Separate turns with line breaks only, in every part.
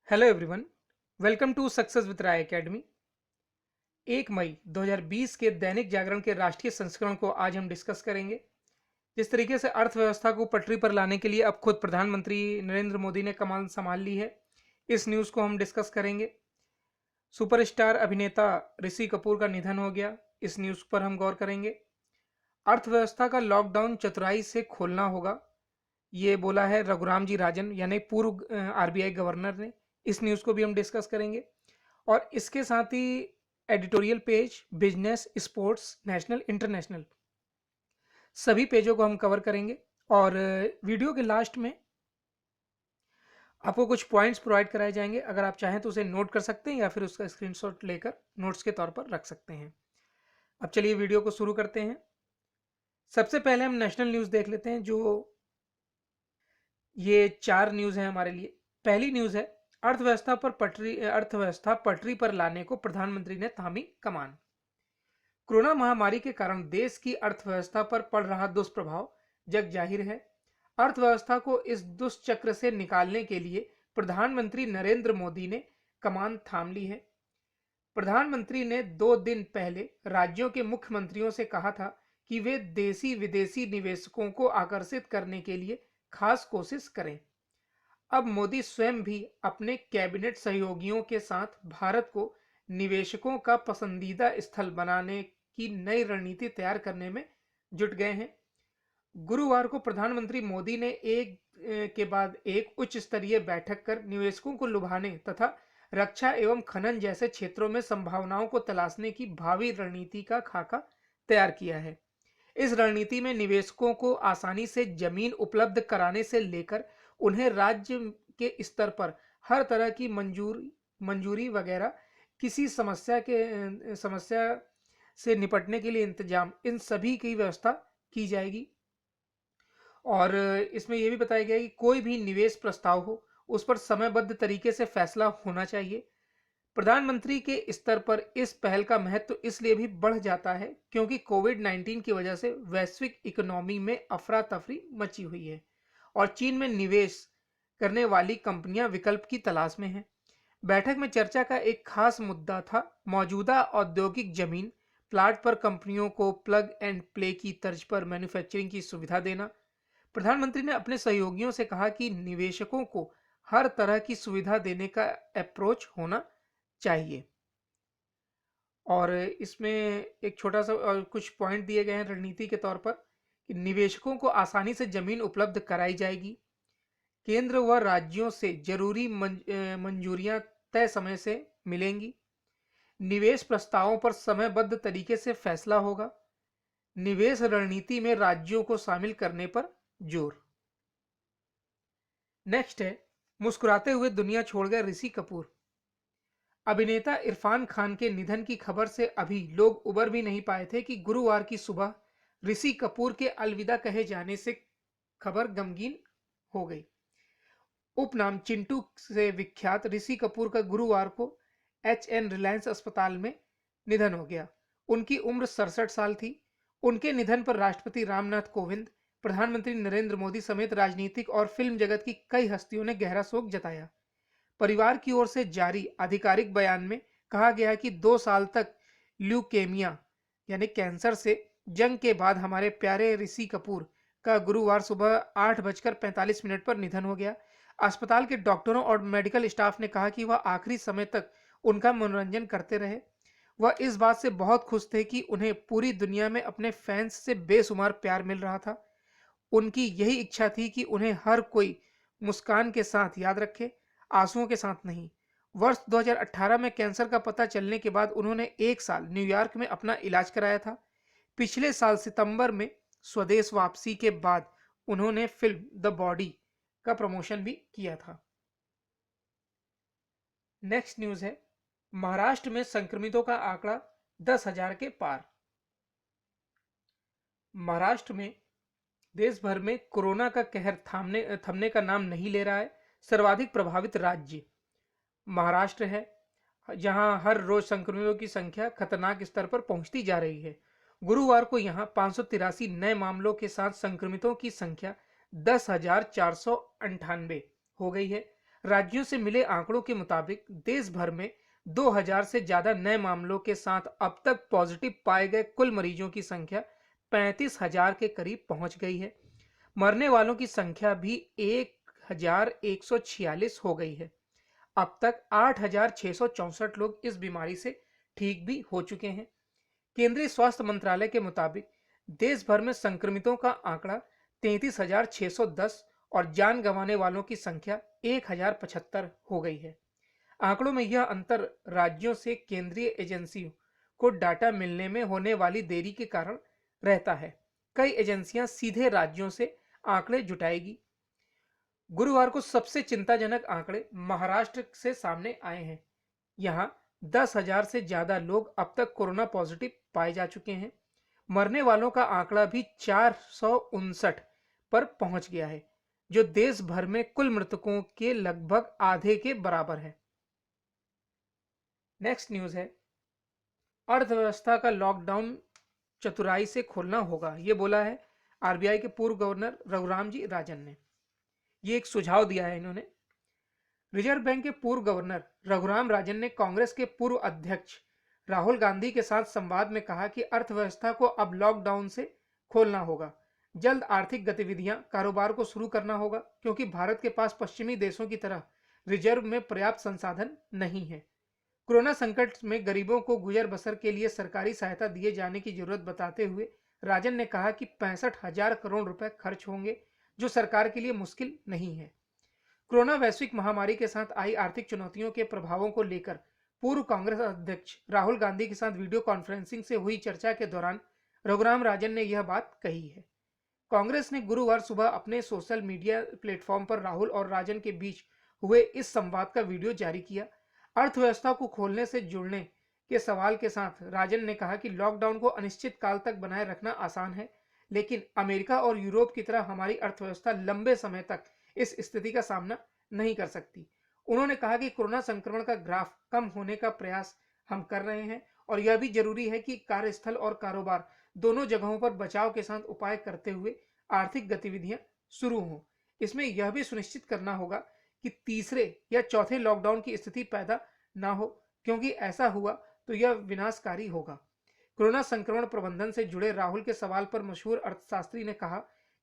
Hello everyone. Welcome to success with Rai academy. 1 मई 2020 के दैनिक जागरण के राष्ट्रीय संस्करण को आज हम डिस्कस करेंगे। जिस तरीके से अर्थव्यवस्था को पटरी पर लाने के लिए अब खुद प्रधानमंत्री नरेंद्र मोदी ने कमान संभाल ली है, इस न्यूज़ को हम डिस्कस करेंगे। सुपरस्टार अभिनेता ऋषि कपूर का निधन हो गया, इस न्यूज़ पर हम गौर करेंगे। अर्थव्यवस्था का लॉकडाउन चतुराई से खोलना होगा, ये बोला है रघुराम जी राजन यानी पूर्व आरबीआई गवर्नर ने। इस न्यूज़ को भी हम डिस्कस करेंगे और इसके साथ ही editorial page, business, sports, national, international सभी पेजों को हम कवर करेंगे। और वीडियो के लास्ट में आपको कुछ पॉइंट्स प्रोवाइड कराए जाएंगे, अगर आप चाहें तो उसे नोट कर सकते हैं या फिर उसका स्क्रीनशॉट लेकर नोट्स के तौर पर रख सकते हैं। अब चलिए वीडियो को शुरू करते हैं। सबसे पहले हम नेशनल न्यूज़ देख लेते हैं, जो ये 4 न्यूज़ हैं हमारे लिए। पहली न्यूज़ है, अर्थव्यवस्था पटरी पर लाने को प्रधानमंत्री ने थामी कमान। कोरोना महामारी के कारण देश की अर्थव्यवस्था पर पड़ रहा दुष्प्रभाव जग जाहिर है। अर्थव्यवस्था को इस दुष्चक्र से निकालने के लिए प्रधानमंत्री नरेंद्र मोदी ने कमान थाम ली है। प्रधानमंत्री ने 2 दिन पहले राज्यों के मुख्यमंत्रियों से कहा था कि वे देसी विदेशी निवेशकों को आकर्षित करने के लिए खास कोशिश करें। अब मोदी स्वयं भी अपने कैबिनेट सहयोगियों के साथ भारत को निवेशकों का पसंदीदा स्थल बनाने की नई रणनीति तैयार करने में जुट गए हैं। गुरुवार को प्रधानमंत्री मोदी ने एक के बाद एक उच्च स्तरीय बैठक कर निवेशकों को लुभाने तथा रक्षा एवं खनन जैसे क्षेत्रों में संभावनाओं को तलाशने की भावी रणनीति का खाका तैयार किया है। इस रणनीति में निवेशकों को आसानी से जमीन उपलब्ध कराने से लेकर उन्हें राज्य के स्तर पर हर तरह की मंजूरी वगैरह किसी समस्या से निपटने के लिए इंतजाम, इन सभी की व्यवस्था की जाएगी। और इसमें यह भी बताया गया कि कोई भी निवेश प्रस्ताव हो उस पर समयबद्ध तरीके से फैसला होना चाहिए। प्रधानमंत्री के स्तर पर इस पहल का महत्व इसलिए भी बढ़ जाता है क्योंकि कोविड-19 की वजह से वैश्विक इकोनॉमी में अफरा तफरी मची हुई है और चीन में निवेश करने वाली कंपनियां विकल्प की तलाश में हैं। बैठक में चर्चा का एक खास मुद्दा था मौजूदा औद्योगिक जमीन प्लाट पर कंपनियों को प्लग एंड प्ले की तर्ज पर मैन्युफैक्चरिंग की सुविधा देना। प्रधानमंत्री ने अपने सहयोगियों से कहा कि निवेशकों को हर तरह की सुविधा देने का अप्रोच होना चाहिए। और इसमें एक छोटा सा कुछ पॉइंट दिए गए हैं रणनीति के तौर पर कि निवेशकों को आसानी से जमीन उपलब्ध कराई जाएगी। केंद्र व राज्यों से जरूरी मंजूरियां तय समय से मिलेंगी। निवेश प्रस्तावों पर समयबद्ध तरीके से फैसला होगा। निवेश रणनीति में राज्यों को शामिल करने पर जोर। नेक्स्ट है, मुस्कुराते हुए दुनिया छोड़ गए ऋषि कपूर। अभिनेता इरफान खान के निधन की खबर से अभी लोग उबर भी नहीं पाए थे कि गुरुवार की सुबह ऋषि कपूर के अलविदा कहे जाने से खबर गमगीन हो गई। उपनाम चिंटू से विख्यात ऋषि कपूर का गुरुवार को एचएन रिलायंस अस्पताल में निधन हो गया। उनकी उम्र 67 साल थी। उनके निधन पर राष्ट्रपति रामनाथ कोविंद, प्रधानमंत्री नरेंद्र मोदी समेत राजनीतिक और फिल्म जगत की कई हस्तियों ने गहरा शोक जताया। परिवार की ओर से जारी आधिकारिक बयान में कहा गया कि 2 साल तक ल्यूकेमिया यानी कैंसर से जंग के बाद हमारे प्यारे ऋषि कपूर का गुरुवार सुबह 8:45 पर निधन हो गया। अस्पताल के डॉक्टरों और मेडिकल स्टाफ ने कहा कि वह आखिरी समय तक उनका मनोरंजन करते रहे। वह इस बात से बहुत खुश थे कि उन्हें पूरी दुनिया में अपने फैंस से बेशुमार प्यार मिल रहा था। उनकी यही इच्छा थी कि उन्हें हर कोई मुस्कान के साथ याद रखे, आंसुओं के साथ नहीं। वर्ष 2018 में कैंसर का पता चलने के बाद उन्होंने 1 साल न्यूयॉर्क में अपना इलाज कराया था। पिछले साल सितंबर में स्वदेश वापसी के बाद उन्होंने फिल्म द बॉडी का प्रमोशन भी किया था। नेक्स्ट न्यूज है, महाराष्ट्र में संक्रमितों का आंकड़ा 10,000 के पार। महाराष्ट्र में देश भर में कोरोना का कहर थमने का नाम नहीं ले रहा है। सर्वाधिक प्रभावित राज्य महाराष्ट्र है, जहां हर रोज संक्रमितों की संख्या खतरनाक स्तर पर पहुंचती जा रही है। गुरुवार को यहां 583 नए मामलों के साथ संक्रमितों की संख्या 10,498 हो गई है। राज्यों से मिले आंकड़ों के मुताबिक देश भर में 2000 से ज्यादा नए मामलों के साथ अब तक पॉजिटिव पाए गए कुल मरीजों की संख्या 35,000 के करीब पहुंच गई है। मरने वालों की संख्या भी 1146 हो गई है। अब तक 8,664 लोग इस बीमारी से ठीक भी हो चुके हैं। केंद्रीय स्वास्थ्य मंत्रालय के मुताबिक देश भर में संक्रमितों का आंकड़ा 33,610 और जान गंवाने वालों की संख्या 1,075 हो गई है। आंकड़ों में यह अंतर राज्यों से केंद्रीय एजेंसियों को डाटा मिलने में होने वाली देरी के कारण रहता है। कई एजेंसियां सीधे राज्यों से आंकड़े जुटाएगी। गुरुवार को सबसे चिंताजनक आंकड़े महाराष्ट्र से सामने आए हैं। यहां 10,000 से ज्यादा लोग अब तक कोरोना पॉजिटिव पाए जा चुके हैं। मरने वालों का आंकड़ा भी 459 पर पहुंच गया है, जो देश भर में कुल मृतकों के लगभग आधे के बराबर है। नेक्स्ट न्यूज है, अर्थव्यवस्था का लॉकडाउन चतुराई से खोलना होगा, ये बोला है आरबीआई के पूर्व गवर्नर रघुराम जी राजन ने। ये एक सुझाव दिया है इन्होंने। रिजर्व बैंक के पूर्व गवर्नर रघुराम राजन ने कांग्रेस के पूर्व अध्यक्ष राहुल गांधी के साथ संवाद में कहा कि अर्थव्यवस्था को अब लॉकडाउन से खोलना होगा। जल्द आर्थिक गतिविधियां, कारोबार को शुरू करना होगा, क्योंकि भारत के पास पश्चिमी देशों की तरह रिजर्व में पर्याप्त संसाधन नहीं है। कोरोना संकट में गरीबों को गुजर बसर के लिए सरकारी सहायता दिए जाने की जरूरत बताते हुए राजन ने कहा कि 65,000 करोड़ रुपए खर्च होंगे, जो सरकार के लिए मुश्किल नहीं है। कोरोना वैश्विक महामारी के साथ आई आर्थिक चुनौतियों के प्रभावों को लेकर पूर्व कांग्रेस अध्यक्ष राहुल गांधी के साथ वीडियो कॉन्फ्रेंसिंग से हुई चर्चा के दौरान रघुराम राजन ने यह बात कही है। कांग्रेस ने गुरुवार सुबह अपने सोशल मीडिया प्लेटफॉर्म पर राहुल और राजन के बीच हुए इस संवाद का वीडियो जारी किया। अर्थव्यवस्था को खोलने से जुड़ने के सवाल के साथ राजन ने कहा कि लॉकडाउन को अनिश्चित काल तक बनाए रखना आसान है, लेकिन अमेरिका और यूरोप की तरह हमारी अर्थव्यवस्था लंबे समय तक इस स्थिति का सामना नहीं कर सकती। उन्होंने कहा कि कोरोना संक्रमण का ग्राफ कम होने का प्रयास हम कर रहे हैं और यह भी जरूरी है कि कार्यस्थल और कारोबार दोनों जगहों पर बचाव के साथ उपाय करते हुए आर्थिक गतिविधियां शुरू हों। इसमें यह भी सुनिश्चित करना होगा कि तीसरे या चौथे लॉकडाउन की स्थिति पैदा ना हो, क्योंकि ऐसा हुआ तो यह विनाशकारी होगा। कोरोना संक्रमण प्रबंधन से जुड़े राहुल के सवाल पर मशहूर अर्थशास्त्री ने कहा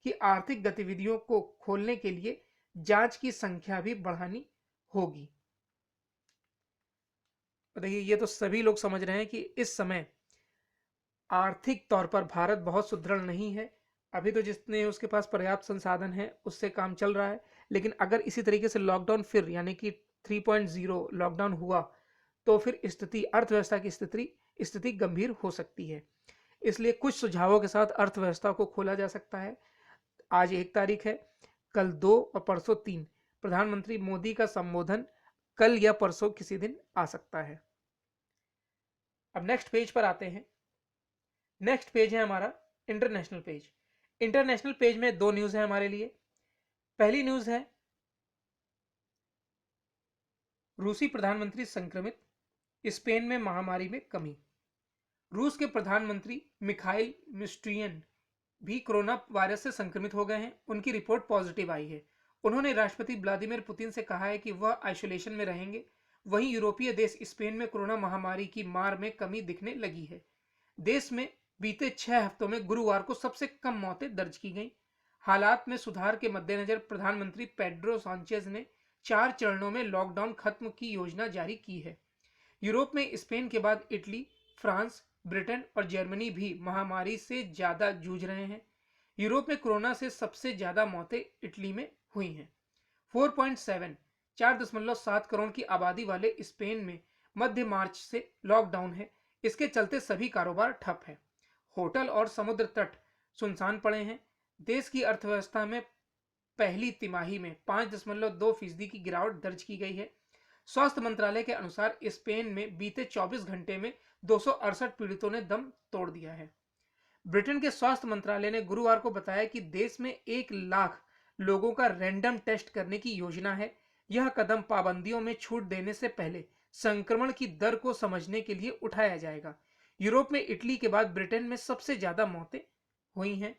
कि आर्थिक गतिविधियों को खोलने के लिए जांच की संख्या भी बढ़ानी होगी। देखिए, ये तो सभी लोग समझ रहे हैं कि इस समय आर्थिक तौर पर भारत बहुत सुदृढ़ नहीं है। अभी तो जितने उसके पास पर्याप्त संसाधन है उससे काम चल रहा है, लेकिन अगर इसी तरीके से लॉकडाउन फिर यानी कि 3.0 लॉकडाउन हुआ तो फिर स्थिति, अर्थव्यवस्था की स्थिति गंभीर हो सकती है। इसलिए कुछ सुझावों के साथ अर्थव्यवस्था को खोला जा सकता है। आज 1 तारीख है, कल 2 और परसों 3 प्रधानमंत्री मोदी का संबोधन कल या परसों किसी दिन आ सकता है। अब नेक्स्ट पेज पर आते हैं। नेक्स्ट पेज है हमारा इंटरनेशनल पेज। इंटरनेशनल पेज में 2 न्यूज है हमारे लिए। पहली न्यूज है, रूसी प्रधानमंत्री संक्रमित, स्पेन में महामारी में कमी। रूस के प्रधानमंत्री मिखाइल मिस्ट्रियन भी कोरोना वायरस से संक्रमित हो गए हैं। उनकी रिपोर्ट पॉजिटिव आई है। उन्होंने राष्ट्रपति व्लादिमीर पुतिन से कहा है कि वह आइसोलेशन में रहेंगे। वहीं यूरोपीय देश स्पेन में कोरोना महामारी की मार में कमी दिखने लगी है। देश में बीते 6 हफ्तों में गुरुवार को सबसे कम मौतें दर्ज की गईं। हालात में सुधार के मद्देनजर प्रधानमंत्री पेड्रो सांचेज ने 4 चरणों में लॉकडाउन खत्म की योजना जारी की है। यूरोप में स्पेन के बाद इटली, फ्रांस, ब्रिटेन और जर्मनी भी महामारी से ज्यादा जूझ रहे हैं। यूरोप में कोरोना से सबसे ज्यादा मौतें इटली में हुई हैं। 4.7 करोड़ की आबादी वाले स्पेन में मध्य मार्च से लॉकडाउन है। इसके चलते सभी कारोबार ठप है। होटल और समुद्र तट सुनसान पड़े हैं। देश की अर्थव्यवस्था में पहली तिमाही में 5.2% की गिरावट दर्ज की गई है। स्वास्थ्य मंत्रालय के अनुसार स्पेन में बीते 24 घंटे में 268 पीड़ितों ने दम तोड़ दिया है। ब्रिटेन के स्वास्थ्य मंत्रालय ने गुरुवार को बताया कि देश में 1 लाख लोगों का रैंडम टेस्ट करने की योजना है। यह कदम पाबंदियों में छूट देने से पहले संक्रमण की दर को समझने के लिए उठाया जाएगा। यूरोप में इटली के बाद ब्रिटेन में सबसे ज्यादा मौतें हुई हैं।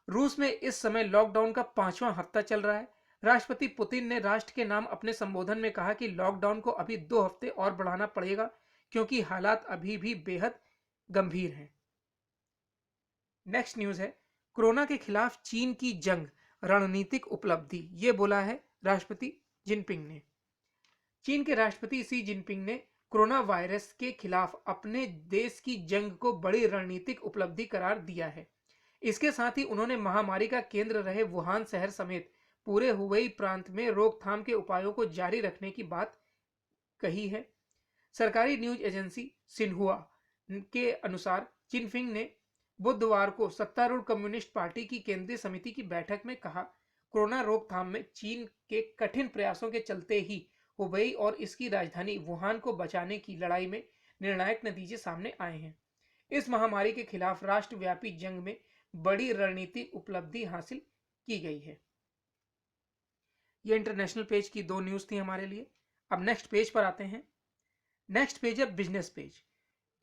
रूस में इस समय लॉकडाउन का 5वां हफ्ता चल रहा है। राष्ट्रपति पुतिन ने राष्ट्र के नाम अपने संबोधन में कहा कि लॉकडाउन को अभी 2 हफ्ते और बढ़ाना पड़ेगा क्योंकि हालात अभी भी बेहद गंभीर हैं। नेक्स्ट न्यूज है, कोरोना के खिलाफ चीन की जंग रणनीतिक उपलब्धि, ये बोला है राष्ट्रपति जिनपिंग ने। चीन के राष्ट्रपति शी जिनपिंग ने कोरोना वायरस के खिलाफ अपने देश की जंग को बड़ी रणनीतिक उपलब्धि करार दिया है। इसके साथ ही उन्होंने महामारी का केंद्र रहे वुहान शहर समेत पूरे हुबेई प्रांत में रोकथाम के उपायों को जारी रखने की बात कही है। सरकारी न्यूज एजेंसी सिन्हुआ के अनुसार जिनपिंग ने बुधवार को सत्तारूढ़ कम्युनिस्ट पार्टी की केंद्रीय समिति की बैठक में कहा, कोरोना रोकथाम में चीन के कठिन प्रयासों के चलते ही हुबेई और इसकी राजधानी वुहान को बचाने की लड़ाई में निर्णायक नतीजे सामने आए हैं। इस महामारी के खिलाफ राष्ट्रव्यापी जंग में बड़ी रणनीतिक उपलब्धि हासिल की गई है। ये इंटरनेशनल पेज की 2 न्यूज थी हमारे लिए। अब नेक्स्ट पेज पर आते हैं। नेक्स्ट पेज है बिजनेस पेज।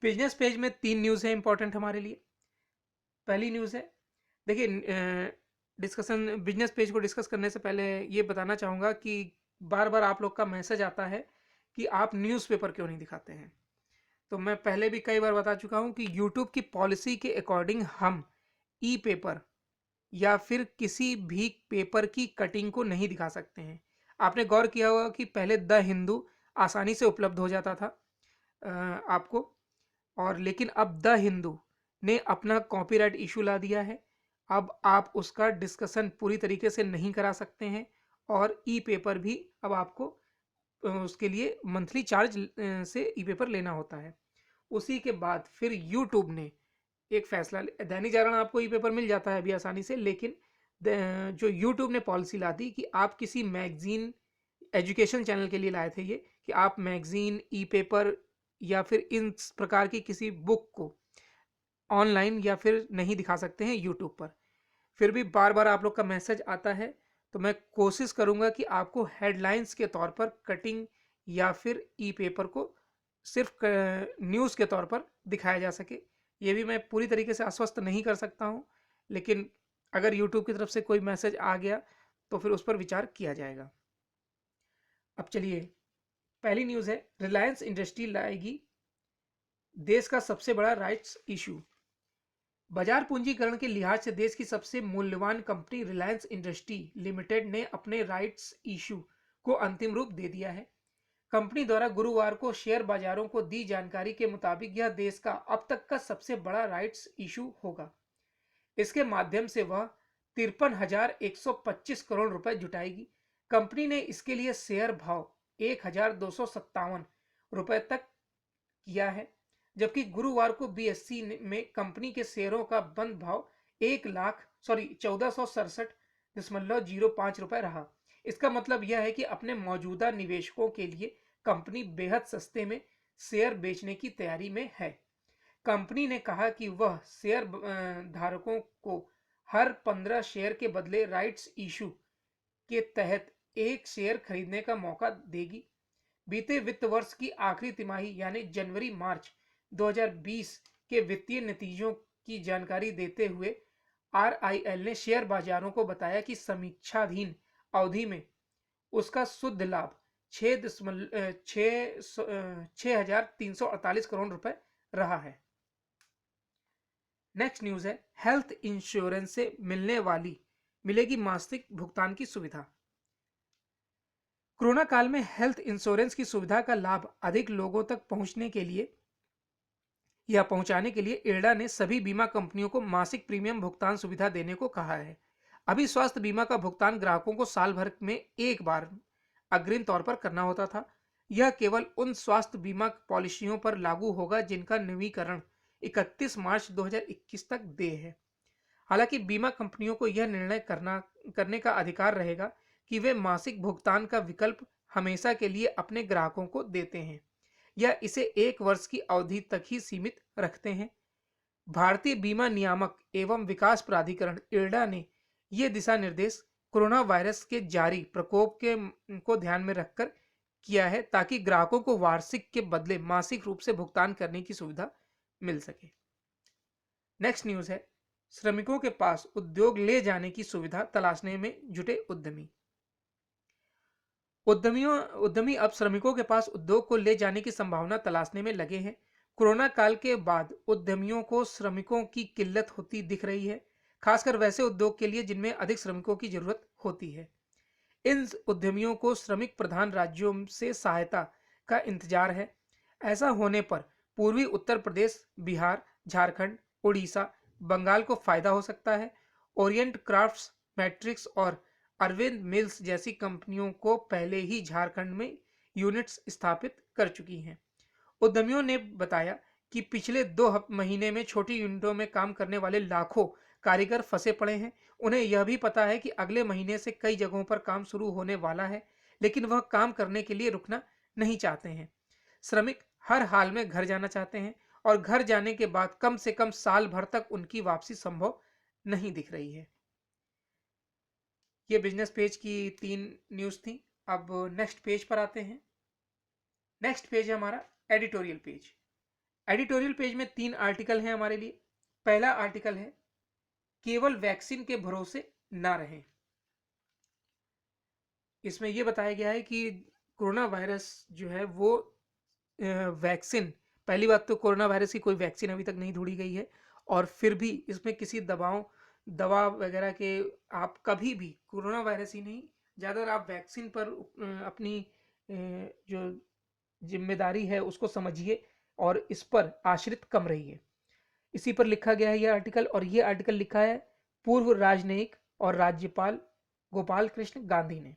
बिजनेस पेज में 3 न्यूज है इंपॉर्टेंट हमारे लिए। पहली न्यूज है, देखिए डिस्कशन बिजनेस पेज को डिस्कस करने से पहले ये बताना चाहूँगा कि बार बार आप लोग का मैसेज आता है कि आप न्यूज़पेपर क्यों नहीं दिखाते हैं। तो मैं पहले भी कई बार बता चुका हूँ कि यूट्यूब की पॉलिसी के अकॉर्डिंग हम ई पेपर या फिर किसी भी पेपर की कटिंग को नहीं दिखा सकते हैं। आपने गौर किया होगा कि पहले द हिंदू आसानी से उपलब्ध हो जाता था आपको, और लेकिन अब द हिंदू ने अपना कॉपीराइट इशू ला दिया है। अब आप उसका डिस्कशन पूरी तरीके से नहीं करा सकते हैं और ई पेपर भी अब आपको उसके लिए मंथली चार्ज से ई पेपर लेना होता है। उसी के बाद फिर यूट्यूब ने एक फैसला, दैनिक जागरण आपको ई पेपर मिल जाता है अभी आसानी से, लेकिन जो यूट्यूब ने पॉलिसी ला दी कि आप किसी मैगजीन, एजुकेशन चैनल के लिए लाए थे ये, कि आप मैगजीन, ई पेपर या फिर इन प्रकार की किसी बुक को ऑनलाइन या फिर नहीं दिखा सकते हैं यूट्यूब पर। फिर भी बार बार आप लोग का मैसेज आता है, तो मैं कोशिश करूंगा कि आपको हेडलाइंस के तौर पर कटिंग या फिर ई पेपर को सिर्फ न्यूज़ के तौर पर दिखाया जा सके। ये भी मैं पूरी तरीके से आश्वस्त नहीं कर सकता हूँ, लेकिन अगर यूट्यूब की तरफ से कोई मैसेज आ गया तो फिर उस पर विचार किया जाएगा। अब चलिए, पहली न्यूज़ है, रिलायंस इंडस्ट्री लाएगी देश का सबसे बड़ा राइट्स इशू। बाजार पूंजीकरण के लिहाज से देश की सबसे मूल्यवान कंपनी रिलायंस इंडस्ट्री लिमिटेड ने अपने राइट्स इशू को अंतिम रूप दे दिया है। कंपनी द्वारा गुरुवार को शेयर बाजारों को दी जानकारी के मुताबिक यह देश का अब तक का सबसे बड़ा राइट्स इशू होगा। इसके माध्यम से वह 53,125 करोड़ रुपए जुटाएगी। कंपनी ने इसके लिए शेयर भाव 1,257 रुपए तक किया है, जबकि गुरुवार को बीएससी में कंपनी के शेयरों का बंद भाव 1467.05 रुपए रहा। इसका मतलब यह है कि अपने मौजूदा निवेशकों के लिए कंपनी बेहद सस्ते में शेयर बेचने की तैयारी में है। कंपनी ने कहा कि वह शेयर धारकों को हर 15 शेयर के बदले राइट्स इशू के तहत 1 शेयर खरीदने का मौका देगी। बीते वित्त वर्ष की आखिरी तिमाही यानी जनवरी-मार्च 2020 के वित्तीय नतीजों की जानकारी देते हुए आरआईएल ने शेयर बाजारों को बताया कि समीक्षाधीन अवधि में उसका शुद्ध लाभ 6,348 करोड़ रुपए रहा है। नेक्स्ट न्यूज है, हेल्थ इंश्योरेंस से मिलेगी मासिक भुगतान की सुविधा। कोरोना काल में हेल्थ इंश्योरेंस की सुविधा का लाभ अधिक लोगों तक पहुंचाने के लिए इरडा ने सभी बीमा कंपनियों को मासिक प्रीमियम भुगतान सुविधा देने को कहा है। अभी स्वास्थ्य बीमा का भुगतान ग्राहकों को साल भर में एक बार अग्रिम तौर पर करना होता था। यह केवल उन स्वास्थ्य बीमा पॉलिसियों पर लागू होगा जिनका नवीकरण 31 मार्च 2021 तक देय है। हालांकि बीमा कंपनियों को यह निर्णय करने का अधिकार रहेगा कि वे मासिक भुगतान का विकल्प हमेशा के लिए अपने ग्राहकों को देते हैं या इसे 1 वर्ष की अवधि तक ही सीमित रखते हैं। भारतीय बीमा नियामक एवं विकास प्राधिकरण इरडा ने ये दिशा निर्देश कोरोना वायरस के जारी प्रकोप को ध्यान में रखकर किया है, ताकि ग्राहकों को वार्षिक के बदले मासिक रूप से भुगतान करने की सुविधा मिल सके। नेक्स्ट न्यूज है, श्रमिकों के पास उद्योग ले जाने की सुविधा तलाशने में जुटे उद्यमी। उद्यमी अब श्रमिकों के पास उद्योग को ले जाने की संभावना तलाशने में लगे हैं। कोरोना काल के बाद उद्यमियों को श्रमिकों की किल्लत होती दिख रही है, खासकर वैसे उद्योग के लिए जिनमें अधिक श्रमिकों की जरूरत होती है। इन उद्यमियों को श्रमिक प्रधान राज्यों से सहायता का इंतजार है। ऐसा होने पर पूर्वी उत्तर प्रदेश, बिहार, झारखंड, उड़ीसा, बंगाल को फायदा हो सकता है। ओरिएंट क्राफ्ट्स, मैट्रिक्स और अरविंद मिल्स जैसी कंपनियों को पहले ही झारखंड में यूनिट्स स्थापित कर चुकी हैं। उद्यमियों ने बताया कि पिछले 2 महीने में छोटी यूनिटों में काम करने वाले लाखों कारीगर फंसे पड़े हैं। उन्हें यह भी पता है कि अगले महीने से कई जगहों पर काम शुरू होने वाला है, लेकिन वह काम करने के लिए रुकना नहीं चाहते हैं। श्रमिक हर हाल में घर जाना चाहते हैं और घर जाने के बाद कम से कम साल भर तक उनकी वापसी संभव नहीं दिख रही है। ये बिजनेस पेज की 3 न्यूज़ थी। अब नेक्स्ट पेज पर आते हैं। नेक्स्ट पेज है हमारा एडिटोरियल पेज। एडिटोरियल पेज में 3 आर्टिकल हैं हमारे लिए। पहला आर्टिकल है केवल वैक्सीन के भरोसे ना रहें। इसमें यह बताया गया है कि कोरोना वायरस जो है वो वैक्सीन, पहली बात तो कोरोना वायरस की कोई वैक्सीन अभी तक नहीं ढूंढी गई है, और फिर भी इसमें किसी दवा वगैरह के, आप कभी भी कोरोना वायरस ही नहीं, ज़्यादातर आप वैक्सीन पर अपनी जो जिम्मेदारी है उसको समझिए और इस पर आश्रित कम रहिए। इसी पर लिखा गया है यह आर्टिकल, और यह आर्टिकल लिखा है पूर्व राजनयिक और राज्यपाल गोपाल कृष्ण गांधी ने।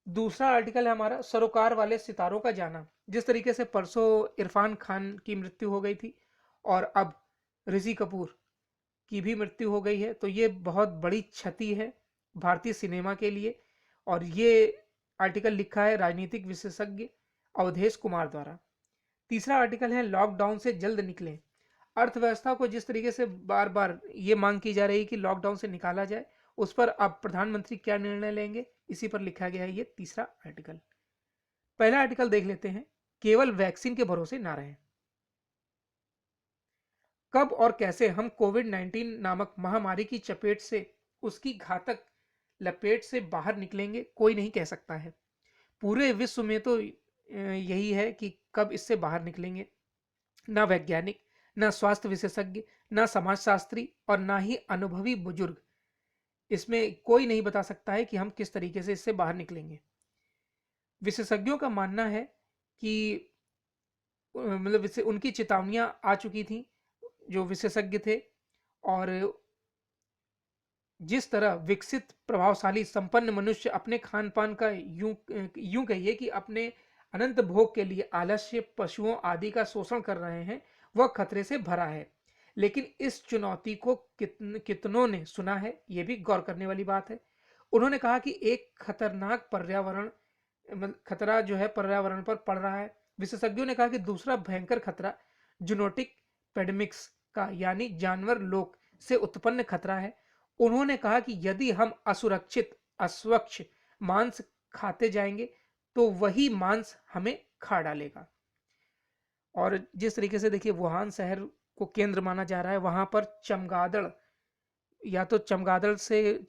दूसरा आर्टिकल है हमारा सरोकार वाले सितारों का जाना। जिस तरीके से परसों इरफान खान की मृत्यु हो गई थी और अब ऋषि कपूर की भी मृत्यु हो गई है, तो ये बहुत बड़ी क्षति है भारतीय सिनेमा के लिए। और ये आर्टिकल लिखा है राजनीतिक विशेषज्ञ अवधेश कुमार द्वारा। तीसरा आर्टिकल है लॉकडाउन से जल्द निकलें। अर्थव्यवस्था को जिस तरीके से बार बार ये मांग की जा रही है कि लॉकडाउन से निकाला जाए, उस पर अब प्रधानमंत्री क्या निर्णय लेंगे, इसी पर लिखा गया है ये तीसरा आर्टिकल। पहला आर्टिकल देख लेते हैं, केवल वैक्सीन के भरोसे ना रहें। कब और कैसे हम कोविड-19 नामक महामारी की चपेट से, उसकी घातक लपेट से बाहर निकलेंगे, कोई नहीं कह सकता है। पूरे विश्व में तो यही है कि कब इससे बाहर निकलेंगे। ना वैज्ञानिक, ना स्वास्थ्य विशेषज्ञ, ना समाजशास्त्री और ना ही अनुभवी बुजुर्ग, इसमें कोई नहीं बता सकता है कि हम किस तरीके से इससे बाहर निकलेंगे। विशेषज्ञों का मानना है कि मतलब उनकी चेतावनियां आ चुकी थी, जो विशेषज्ञ थे, और जिस तरह विकसित प्रभावशाली संपन्न मनुष्य अपने खान पान का यूं कहिए कि अपने अनंत भोग के लिए आलस्य, पशुओं आदि का शोषण कर रहे हैं, वह खतरे से भरा है। लेकिन इस चुनौती को कितनों ने सुना है, यह भी गौर करने वाली बात है। उन्होंने कहा कि एक खतरनाक खतरा जो है पर्यावरण पर पड़ रहा है। विशेषज्ञों ने कहा कि दूसरा भयंकर खतरा जूनोटिक पेडेमिक्स का, यानी जानवर लोक से उत्पन्न खतरा है। उन्होंने कहा कि यदि हम असुरक्षित, अस्वच्छ मांस खाते जाएंगे तो वही मांस हमें खा डालेगा। और जिस तरीके से देखिए वुहान शहर को केंद्र माना जा रहा है, वहां पर चमगादड़, या तो चमगादड़ से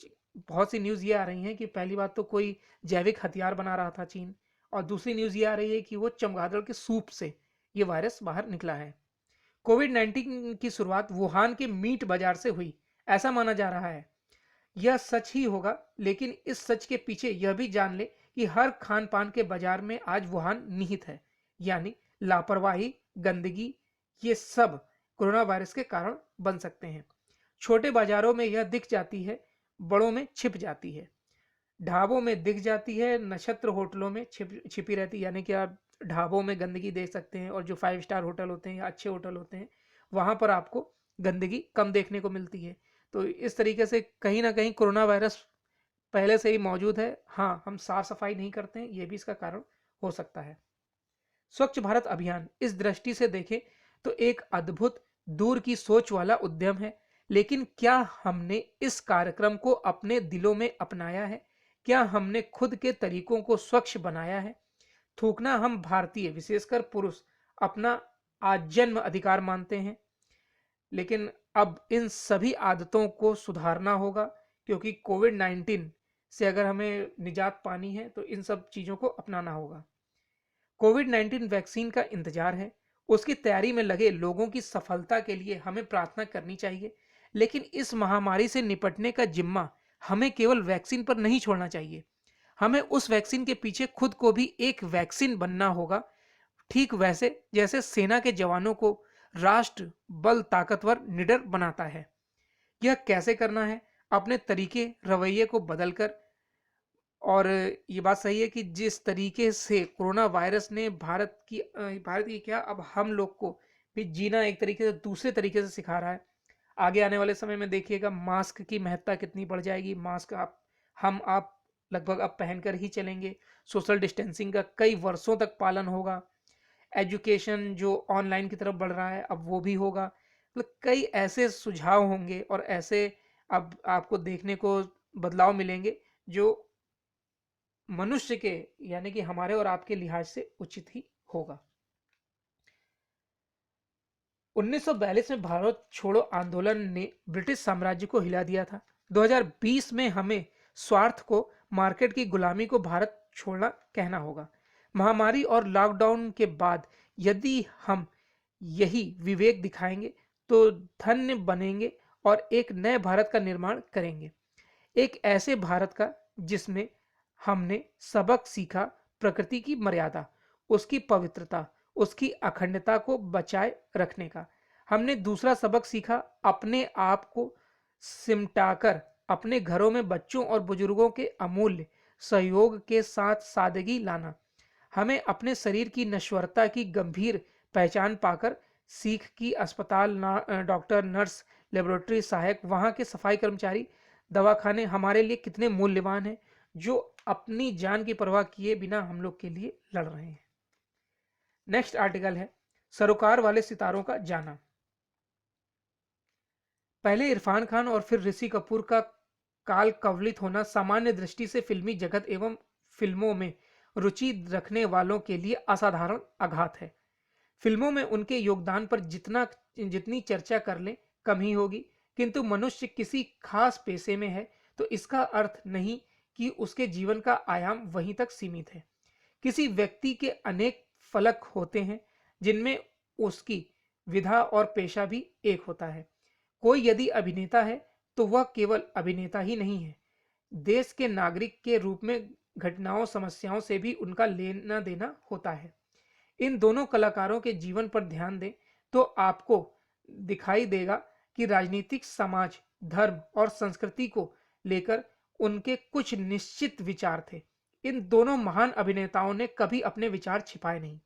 बहुत सी न्यूज़ ये आ रही हैं कि पहली बात तो कोई जैविक हथियार बना रहा था चीन, और दूसरी न्यूज़ ये आ रही है कि वो चमगादड़ के सूप से ये वायरस बाहर निकला है। कोविड-19 की शुरुआत वुहान के मीट बाजार से हुई, ऐसा माना जा रहा है। यह सच ही होगा, लेकिन इस सच के पीछे यह भी जान ले कि हर खान पान के बाजार में आज वुहान निहित है, यानी लापरवाही, गंदगी, ये सब कोरोना वायरस के कारण बन सकते हैं। छोटे बाजारों में यह दिख जाती है, बड़ों में छिप जाती है। ढाबों में दिख जाती है, नक्षत्र होटलों में छिपी रहती है। यानी कि आप ढाबों में गंदगी देख सकते हैं, और जो 5 स्टार होटल होते हैं या अच्छे होटल होते हैं, वहां पर आपको गंदगी कम देखने को मिलती है। तो इस तरीके से कहीं ना कहीं कोरोना वायरस पहले से ही मौजूद है। हाँ, हम साफ सफाई नहीं करते हैं, यह भी इसका कारण हो सकता है। स्वच्छ भारत अभियान इस दृष्टि से देखें तो एक अद्भुत, दूर की सोच वाला उद्यम है। लेकिन क्या हमने इस कार्यक्रम को अपने दिलों में अपनाया है? क्या हमने खुद के तरीकों को स्वच्छ बनाया है? थूकना हम भारतीय, विशेषकर पुरुष, अपना आजन्म अधिकार मानते हैं, लेकिन अब इन सभी आदतों को सुधारना होगा, क्योंकि कोविड-19 से अगर हमें निजात पानी है तो इन सब चीज़ों को अपनाना होगा। कोविड-19 वैक्सीन का इंतजार है, उसकी तैयारी में लगे लोगों की सफलता के लिए हमें प्रार्थना करनी चाहिए, लेकिन इस महामारी से निपटने का जिम्मा हमें केवल वैक्सीन पर नहीं छोड़ना चाहिए। हमें उस वैक्सीन के पीछे खुद को भी एक वैक्सीन बनना होगा, ठीक वैसे जैसे सेना के जवानों को राष्ट्र बल ताकतवर निडर बनाता है। यह कैसे करना है? अपने तरीके रवैये को बदलकर। और ये बात सही है कि जिस तरीके से कोरोना वायरस ने भारत की क्या, अब हम लोग को भी जीना एक तरीके से दूसरे तरीके से सिखा रहा है। आगे आने वाले समय में देखिएगा मास्क की महत्ता कितनी बढ़ जाएगी। मास्क आप लगभग अब पहनकर ही चलेंगे। सोशल डिस्टेंसिंग का कई वर्षों तक पालन होगा। एजुकेशन जो ऑनलाइन की तरफ बढ़ रहा है अब वो भी होगा। मतलब कई ऐसे सुझाव होंगे और ऐसे अब आपको देखने को बदलाव मिलेंगे जो मनुष्य के यानी कि हमारे और आपके लिहाज से उचित ही होगा। 1942 में भारत छोड़ो आंदोलन ने ब्रिटिश साम्राज्य को हिला दिया था। 2020 में हमें स्वार्थ को, मार्केट की गुलामी को भारत छोड़ना कहना होगा। महामारी और लॉकडाउन के बाद यदि हम यही विवेक दिखाएंगे तो धन्य बनेंगे और एक नए भारत का निर्माण करेंगे। एक ऐसे भारत का जिसमें हमने सबक सीखा प्रकृति की मर्यादा, उसकी पवित्रता, उसकी अखंडता को बचाए रखने का। हमने दूसरा सबक सीखा अपने आप को सिमटाकर अपने घरों में बच्चों और बुजुर्गों के अमूल्य सहयोग के साथ सादगी लाना। हमें अपने शरीर की नश्वरता की गंभीर पहचान पाकर सीख की अस्पताल डॉक्टर, नर्स, लेबोरेटरी सहायक, वहां के सफाई कर्मचारी, दवाखाने हमारे लिए कितने मूल्यवान हैं, जो अपनी जान की परवाह किए बिना हम लोग के लिए लड़ रहे हैं। नेक्स्ट आर्टिकल है सरोकार वाले सितारों का जाना। पहले इरफान खान और फिर ऋषि कपूर का काल कवलित होना सामान्य दृष्टि से फिल्मी जगत एवं फिल्मों में रुचि रखने वालों के लिए असाधारण आघात है। फिल्मों में उनके योगदान पर जितनी चर्चा कर लें कम ही होगी, किंतु मनुष्य किसी खास पेशे में है तो इसका अर्थ नहीं कि उसके जीवन का आयाम वहीं तक सीमित है। किसी व्यक्ति के अनेक फलक होते हैं जिनमें उसकी विधा और पेशा भी एक होता है। कोई यदि अभिनेता है तो वह केवल अभिनेता ही नहीं है, देश के नागरिक के रूप में घटनाओं समस्याओं से भी उनका लेना देना होता है। इन दोनों कलाकारों के जीवन पर ध्यान दें तो आपको दिखाई देगा कि राजनीतिक, समाज, धर्म और संस्कृति को लेकर उनके कुछ निश्चित विचार थे। इन दोनों महान अभिनेताओं ने कभी अपने विचार छिपाए नहीं।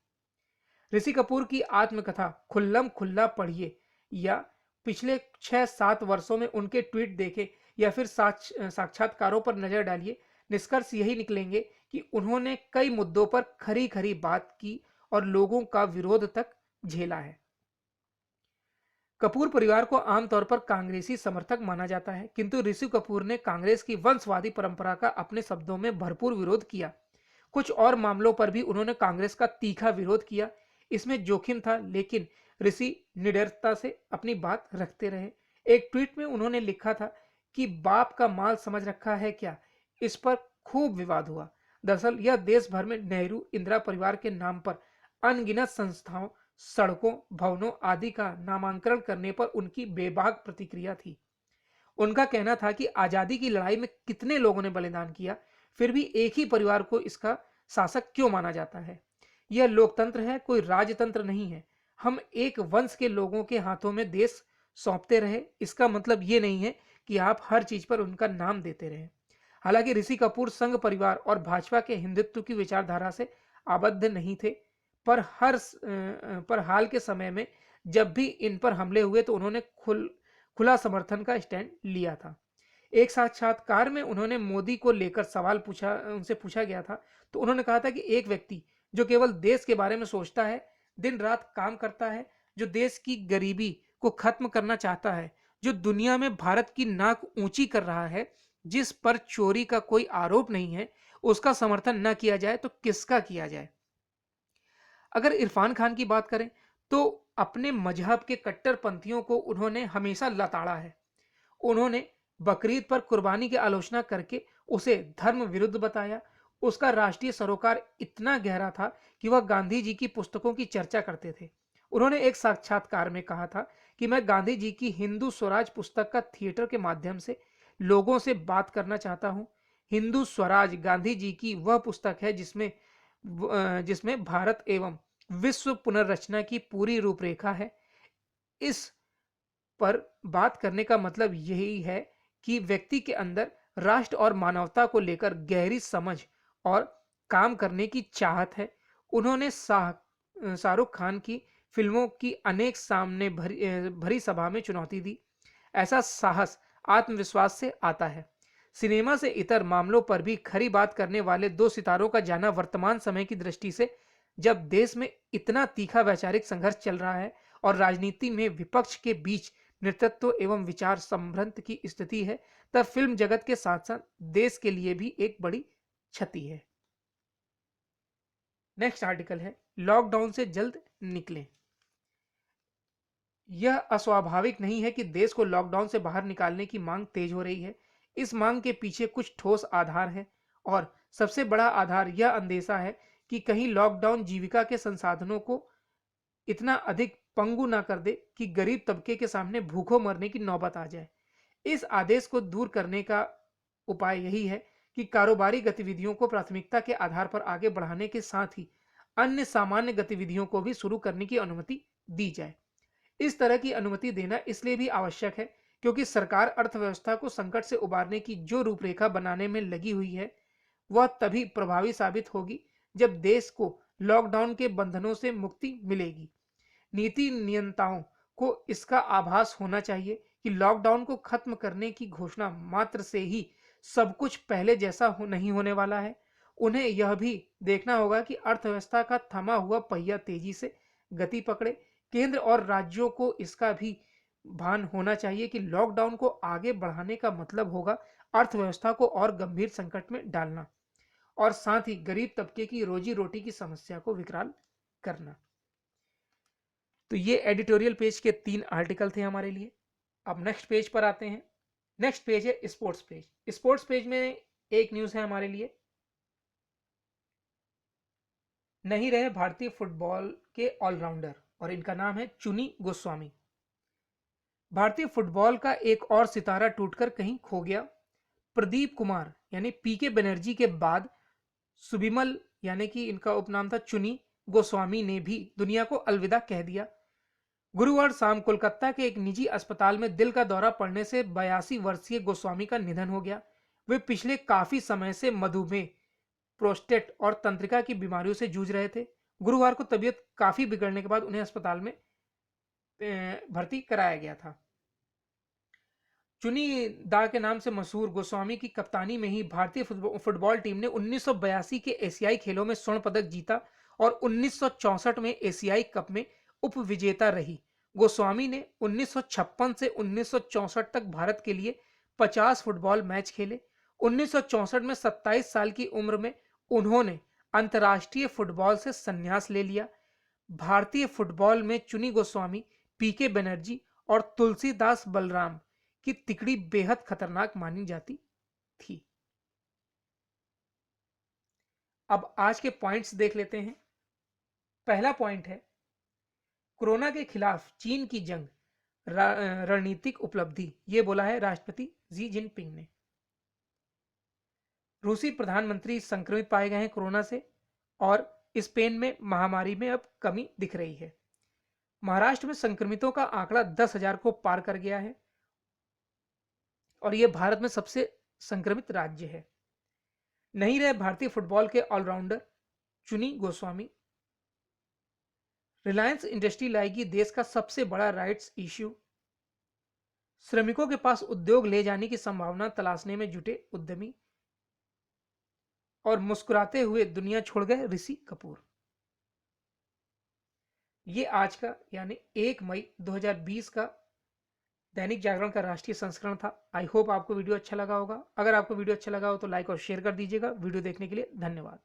ऋषि कपूर की आत्मकथा खुल्लम खुल्ला पढ़िए या पिछले 6-7 वर्षों में उनके ट्वीट देखें या फिर साक्षात्कारों पर नजर डालिए, निष्कर्ष यही निकलेंगे कि उन्होंने कई मुद्दों पर खरी खरी बात की और लोगों का विरोध तक झेला है। कपूर परिवार को आमतौर पर कांग्रेसी समर्थक माना जाता है, किंतु ऋषि कपूर ने कांग्रेस की वंशवादी परंपरा का अपने शब्दों में भरपूर विरोध किया। कुछ और मामलों पर भी उन्होंने कांग्रेस का तीखा विरोध किया। इसमें जोखिम था, लेकिन ऋषि निडरता से अपनी बात रखते रहे। एक ट्वीट में उन्होंने लिखा था कि बाप का माल समझ रखा है क्या। इस पर खूब विवाद हुआ। दरअसल यह देश भर में नेहरू इंदिरा परिवार के नाम पर अनगिनत संस्थाओं, सड़कों, भवनों आदि का नामांकन करने पर उनकी बेबाक प्रतिक्रिया थी। उनका कहना था कि आजादी की लड़ाई में कितने लोगों ने बलिदान किया, फिर भी एक ही परिवार को इसका शासक क्यों माना जाता है। यह लोकतंत्र है, कोई राजतंत्र नहीं है। हम एक वंश के लोगों के हाथों में देश सौंपते रहे, इसका मतलब ये नहीं है कि आप हर चीज पर उनका नाम देते रहे। हालांकि ऋषि कपूर संघ परिवार और भाजपा के हिंदुत्व की विचारधारा से आबद्ध नहीं थे, पर हाल के समय में जब भी इन पर हमले हुए तो उन्होंने खुला समर्थन का स्टैंड लिया था। एक साक्षात्कार में उन्होंने मोदी को लेकर उनसे पूछा गया था, तो उन्होंने कहा था कि एक व्यक्ति जो केवल देश के बारे में सोचता है, दिन रात काम करता है, जो देश की गरीबी को खत्म करना चाहता है, जो दुनिया में भारत की नाक ऊंची कर रहा है, जिस पर चोरी का कोई आरोप नहीं है, उसका समर्थन न किया जाए तो किसका किया जाए। अगर इरफान खान की बात करें तो अपने मजहब के कट्टरपंथियों को उन्होंने हमेशा लताड़ा है। उन्होंने बकरीद पर कुर्बानी की आलोचना करके उसे धर्म विरुद्ध बताया। उसका राष्ट्रीय सरोकार इतना गहरा था कि वह गांधी जी की पुस्तकों की चर्चा करते थे। उन्होंने एक साक्षात्कार में कहा था कि मैं गांधी जी की हिंदू स्वराज पुस्तक का थिएटर के माध्यम से लोगों से बात करना चाहता हूं। हिंदू स्वराज गांधी जी की वह पुस्तक है जिसमें भारत एवं विश्व पुनर्रचना की पूरी रूपरेखा है। इस पर बात करने का मतलब यही है कि व्यक्ति के अंदर राष्ट्र और मानवता को लेकर गहरी समझ और काम करने की चाहत है। उन्होंने शाहरुख खान की फिल्मों की अनेक सामने भरी सभा में चुनौती दी। ऐसा साहस आत्मविश्वास से आता है। सिनेमा से इतर मामलों पर भी खरी बात करने वाले दो सितारों का जाना वर्तमान समय की दृष्टि से, जब देश में इतना तीखा वैचारिक संघर्ष चल रहा है और राजनीति में विपक्ष के बीच नेतृत्व एवं विचार संभ्रांत की स्थिति है, तब फिल्म जगत के साथ साथ देश के लिए भी एक बड़ी क्षति है। नेक्स्ट आर्टिकल है, लॉकडाउन से जल्द निकलें। यह अस्वाभाविक नहीं है कि देश को लॉकडाउन से बाहर निकालने की मांग तेज हो रही है। इस मांग के पीछे कुछ ठोस आधार है और सबसे बड़ा आधार यह अंदेशा है कि कहीं लॉकडाउन जीविका के संसाधनों को इतना अधिक पंगु ना कर दे कि गरीब तबके के सामने भूखों मरने की नौबत आ जाए। इस आदेश को दूर करने का उपाय यही है कि कारोबारी गतिविधियों को प्राथमिकता के आधार पर आगे बढ़ाने के साथ ही अन्य सामान्य गतिविधियों को भी शुरू करने की अनुमति दी जाए। इस तरह की अनुमति देना इसलिए भी आवश्यक है क्योंकि सरकार अर्थव्यवस्था को संकट से उबारने की जो रूपरेखा बनाने में लगी हुई है, वह तभी प्रभावी साबित होगी जब देश को लॉकडाउन के बंधनों से मुक्ति मिलेगी। नीति नियंताओं को इसका आभास होना चाहिए कि लॉकडाउन को खत्म करने की घोषणा मात्र से ही सब कुछ पहले जैसा नहीं होने वाला है। उन्हें यह भी देखना होगा कि अर्थव्यवस्था का थमा हुआ पहिया तेजी से गति पकड़े। केंद्र और राज्यों को इसका भी भान होना चाहिए कि लॉकडाउन को आगे बढ़ाने का मतलब होगा अर्थव्यवस्था को और गंभीर संकट में डालना और साथ ही गरीब तबके की रोजी रोटी की समस्या को विकराल करना। तो ये एडिटोरियल पेज के 3 आर्टिकल थे हमारे लिए। अब नेक्स्ट पेज पर आते हैं। नेक्स्ट पेज है स्पोर्ट्स पेज। स्पोर्ट्स पेज में एक न्यूज है हमारे लिए, नहीं रहे भारतीय फुटबॉल के ऑलराउंडर और इनका नाम है चुनी गोस्वामी। भारतीय फुटबॉल का एक और सितारा टूटकर कहीं खो गया। प्रदीप कुमार यानी पीके बनर्जी के बाद सुबिमल यानी कि इनका उपनाम था चुनी गोस्वामी ने भी दुनिया को अलविदा कह दिया। गुरुवार शाम कोलकाता के एक निजी अस्पताल में दिल का दौरा पड़ने से 82 वर्षीय गोस्वामी का निधन हो गया। वे पिछले काफी समय से मधुमेह, प्रोस्टेट और तंत्रिका की बीमारियों से जूझ रहे थे। गुरुवार को तबीयत काफी बिगड़ने के बाद उन्हें अस्पताल में भर्ती कराया गया था। चुनी दा के नाम से मशहूर गोस्वामी की कप्तानी में ही भारतीय फुटबॉल टीम ने 1982 के एशियाई खेलों में स्वर्ण पदक जीता और 1964 में एशियाई कप में उप विजेता रही। गोस्वामी ने 1956 से 1964 तक भारत के लिए 50 फुटबॉल मैच खेले। 1964 में 27 साल की उम्र में उन्होंने अंतर्राष्ट्रीय फुटबॉल से संन्यास ले लिया। भारतीय फुटबॉल में चुनी गोस्वामी, पीके बनर्जी और तुलसीदास बलराम की तिकड़ी बेहद खतरनाक मानी जाती थी। अब आज के पॉइंट्स देख लेते हैं। पहला पॉइंट है, कोरोना के खिलाफ चीन की जंग रणनीतिक उपलब्धि, यह बोला है राष्ट्रपति जी जिनपिंग ने। रूसी प्रधानमंत्री संक्रमित पाए गए हैं कोरोना से और स्पेन में महामारी में अब कमी दिख रही है। महाराष्ट्र में संक्रमितों का आंकड़ा 10,000 को पार कर गया है और यह भारत में सबसे संक्रमित राज्य है। नहीं रहे भारतीय फुटबॉल के ऑलराउंडर चुनी गोस्वामी। रिलायंस इंडस्ट्री लाएगी देश का सबसे बड़ा राइट्स इश्यू। श्रमिकों के पास उद्योग ले जाने की संभावना तलाशने में जुटे उद्यमी। और मुस्कुराते हुए दुनिया छोड़ गए ऋषि कपूर। ये आज का यानी 1 मई 2020 का दैनिक जागरण का राष्ट्रीय संस्करण था। आई होप आपको वीडियो अच्छा लगा होगा। अगर आपको वीडियो अच्छा लगा हो तो लाइक और शेयर कर दीजिएगा। वीडियो देखने के लिए धन्यवाद।